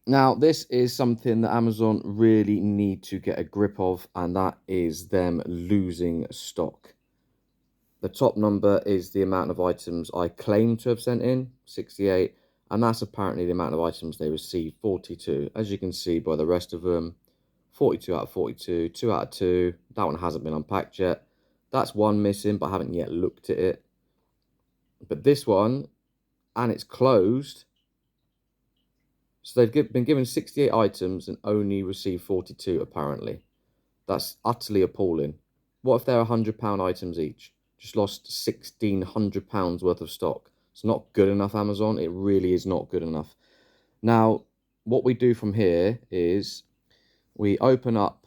Now, this is something that Amazon really need to get a grip of, and that is them losing stock. The top number is the amount of items I claim to have sent in, 68, and that's apparently the amount of items they received, 42. As you can see by the rest of them, 42 out of 42, 2 out of 2. That one hasn't been unpacked yet. That's one missing, but I haven't yet looked at it. But this one, and it's closed. So they've been given 68 items and only received 42, apparently. That's utterly appalling. What if they're £100 items each? Just lost £1,600 worth of stock. It's not good enough, Amazon. It really is not good enough. Now, what we do from here is we open up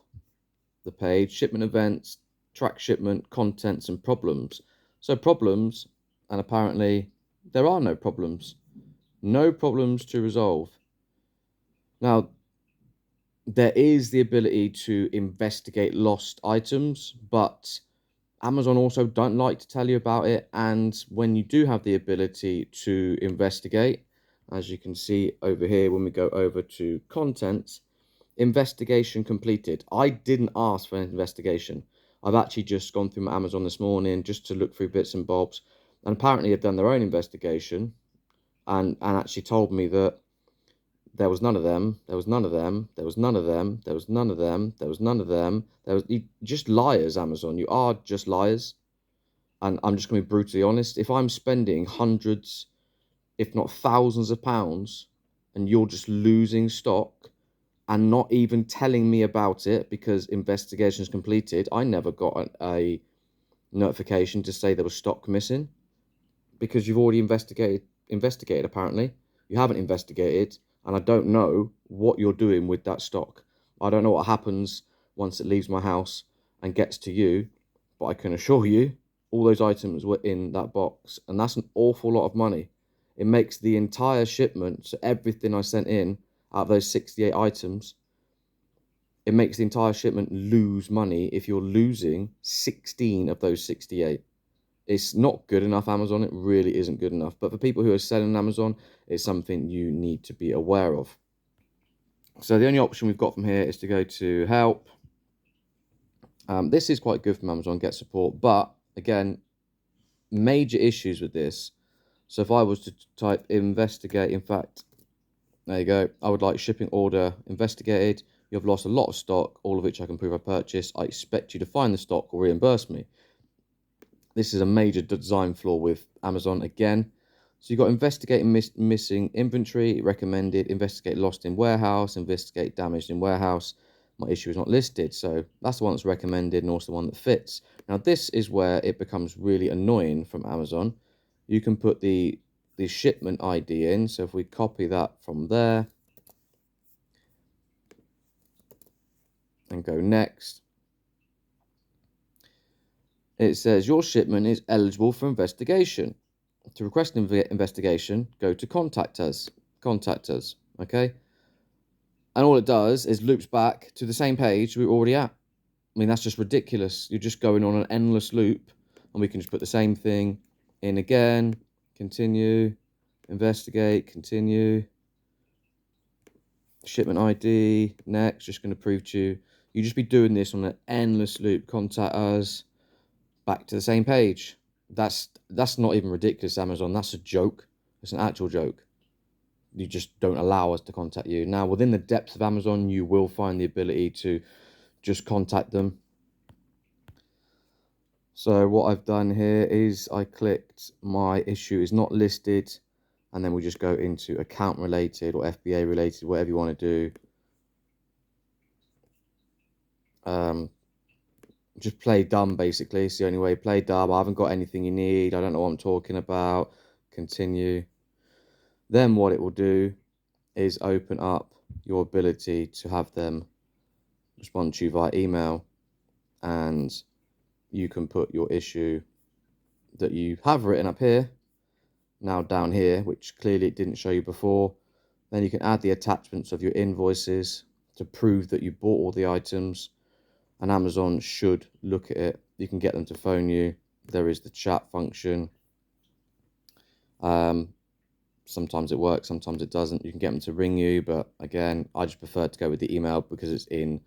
the page, shipment events, track shipment, contents, and problems. So problems, and apparently there are no problems. No problems to resolve. Now, there is the ability to investigate lost items, but Amazon also don't like to tell you about it. And when you do have the ability to investigate, as you can see over here, when we go over to contents, investigation completed. I didn't ask for an investigation. I've actually just gone through my Amazon this morning just to look through bits and bobs. And apparently they've done their own investigation and actually told me that there was none of them, there was none of them, there was none of them, there was none of them, there was none of them. There was just liars, Amazon. You are just liars. And I'm just going to be brutally honest. If I'm spending hundreds, if not thousands of pounds, and you're just losing stock and not even telling me about it because investigation is completed, I never got a notification to say there was stock missing because you've already investigated apparently. You haven't investigated, and I don't know what you're doing with that stock. I don't know what happens once it leaves my house and gets to you, but I can assure you all those items were in that box, and that's an awful lot of money. It makes the entire shipment, so everything I sent in out of those 68 items, it makes the entire shipment lose money if you're losing 16 of those 68. It's not good enough, Amazon. It really isn't good enough. But for people who are selling on Amazon, it's something you need to be aware of. So the only option we've got from here is to go to help. This is quite good from Amazon, get support. But again, major issues with this. So if I was to type investigate, in fact, there you go. I would like shipping order investigated. You have lost a lot of stock, all of which I can prove I purchased. I expect you to find the stock or reimburse me. This is a major design flaw with Amazon again. So you've got investigate missing inventory, recommended, investigate lost in warehouse, investigate damaged in warehouse. My issue is not listed. So that's the one that's recommended and also the one that fits. Now this is where it becomes really annoying from Amazon. You can put the shipment ID in. So if we copy that from there and go next, it says your shipment is eligible for investigation. To request an investigation, go to contact us. Contact us, okay? And all it does is loops back to the same page we're already at. I mean, that's just ridiculous. You're just going on an endless loop, and we can just put the same thing in again, continue, investigate, continue, shipment ID, next, just going to prove to you. You just be doing this on an endless loop, contact us, back to the same page. That's not even ridiculous, Amazon. That's a joke. It's an actual joke. You just don't allow us to contact you. Now, within the depths of Amazon, you will find the ability to just contact them. So what I've done here is I clicked my issue is not listed, and then we just go into account related or FBA related, whatever you want to do. Just play dumb, basically. It's the only way. Play dumb. I haven't got anything you need. I don't know what I'm talking about. Continue. Then what it will do is open up your ability to have them respond to you via email, and you can put your issue that you have written up here now down here, which clearly it didn't show you before. Then you can add the attachments of your invoices to prove that you bought all the items, and Amazon should look at it. You can get them to phone you. There is the chat function. Sometimes it works, sometimes it doesn't. You can get them to ring you, but again, I just prefer to go with the email because it's in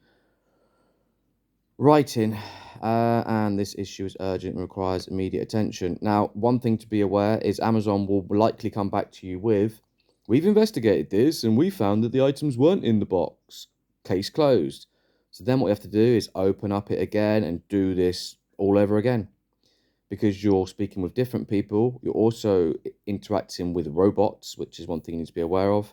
writing, and this issue is urgent and requires immediate attention. Now, one thing to be aware is Amazon will likely come back to you with, we've investigated this and we found that the items weren't in the box. Case closed. So then what you have to do is open up it again and do this all over again. Because you're speaking with different people, you're also interacting with robots, which is one thing you need to be aware of.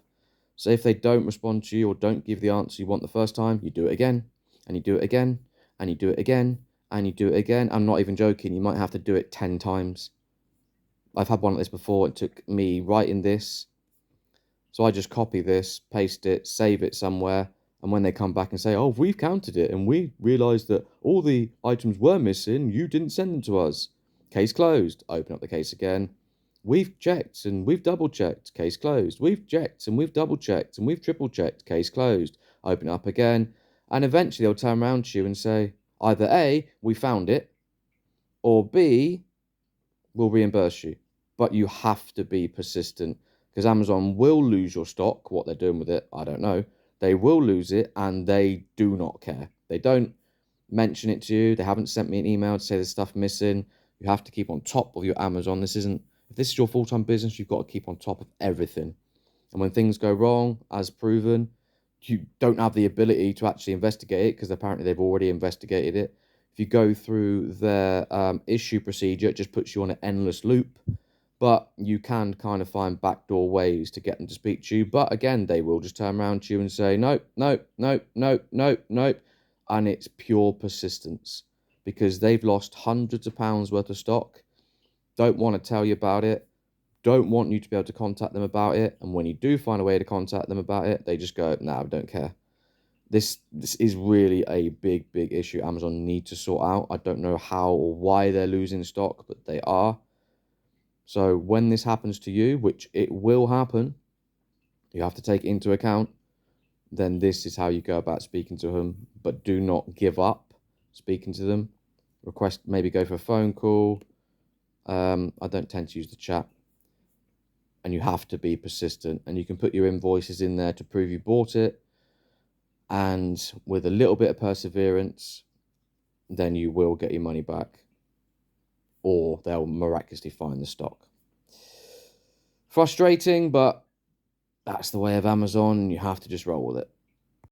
So if they don't respond to you or don't give the answer you want the first time, you do it again, and you do it again, and you do it again, and you do it again. I'm not even joking. You might have to do it 10 times. I've had one like this before. It took me writing this. So I just copy this, paste it, save it somewhere. And when they come back and say, oh, we've counted it and we realized that all the items were missing, you didn't send them to us. Case closed. Open up the case again. We've checked and we've double checked. Case closed. We've checked and we've double checked and we've triple checked. Case closed. Open it up again. And eventually they'll turn around to you and say, either A, we found it, or B, we'll reimburse you. But you have to be persistent because Amazon will lose your stock. What they're doing with it, I don't know. They will lose it and they do not care. They don't mention it to you. They haven't sent me an email to say there's stuff missing. You have to keep on top of your Amazon. If this is your full-time business, you've got to keep on top of everything. And when things go wrong, as proven, you don't have the ability to actually investigate it because apparently they've already investigated it. If you go through their issue procedure, it just puts you on an endless loop. But you can kind of find backdoor ways to get them to speak to you. But again, they will just turn around to you and say, nope, nope, nope, nope, nope, nope. And it's pure persistence because they've lost hundreds of pounds worth of stock, don't want to tell you about it, don't want you to be able to contact them about it. And when you do find a way to contact them about it, they just go, nah, I don't care. This is really a big, big issue Amazon need to sort out. I don't know how or why they're losing stock, but they are. So when this happens to you, which it will happen, you have to take it into account. Then this is how you go about speaking to them. But do not give up speaking to them. Request, maybe go for a phone call. I don't tend to use the chat. And you have to be persistent. And you can put your invoices in there to prove you bought it. And with a little bit of perseverance, then you will get your money back. Or they'll miraculously find the stock. Frustrating, but that's the way of Amazon. You have to just roll with it.